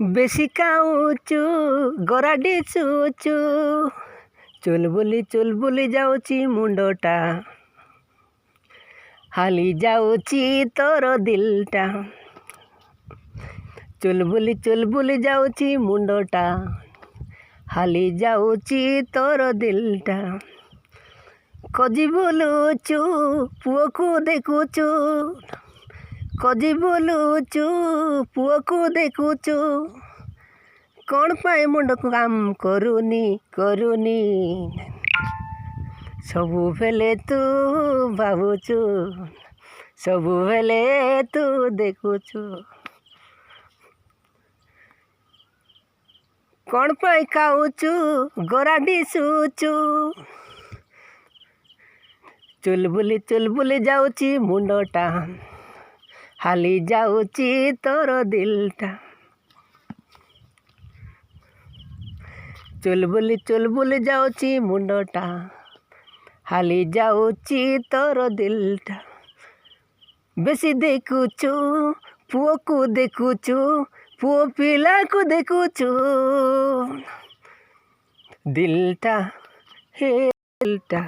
বেশি কাউচୁ ଗରାଡି ଚୁଚୁ ଚୁଲବୁଲି ଯାଉଛି ମୁଣ୍ଡଟା ହାଲି ଯାଉଛି ତୋର ଦିଲଟା ଚୁଲବୁଲି ଯାଉଛି ମୁଣ୍ଡଟା ହାଲି ଯାଉଛି ତୋର ଦିଲଟା କଜି ବୁଲୁଛୁ ପୁଅକୁ ଦେଖୁଛୁ କଜି ବୁଲୁଛୁ ପୁଅକୁ ଦେଖୁଛୁ କ'ଣ ପାଇଁ ମୁଣ୍ଡକୁ କାମ କରୁନି ସବୁବେଳେ ତୁ ଭାବୁଛୁ ସବୁବେଳେ ତୁ ଦେଖୁଛୁ କ'ଣ ପାଇଁ ଖାଉଛୁ ଗରାଡି ଶୁଛୁ ଚୁଲବୁଲି ଯାଉଛି ମୁଣ୍ଡଟା ହାଲି ଯାଉଛି ତୋର ଦିଲଟା ଚୁଲବୁଲି ଯାଉଛି ମୁଣ୍ଡଟା ହାଲି ଯାଉଛି ତୋର ଦିଲଟା ବେଶୀ ଦେଖୁଛୁ ପୁଅକୁ ଦେଖୁଛୁ ପୁଅ ପିଲାକୁ ଦେଖୁଛୁ ଦିଲଟା ହେ ଦିଲଟା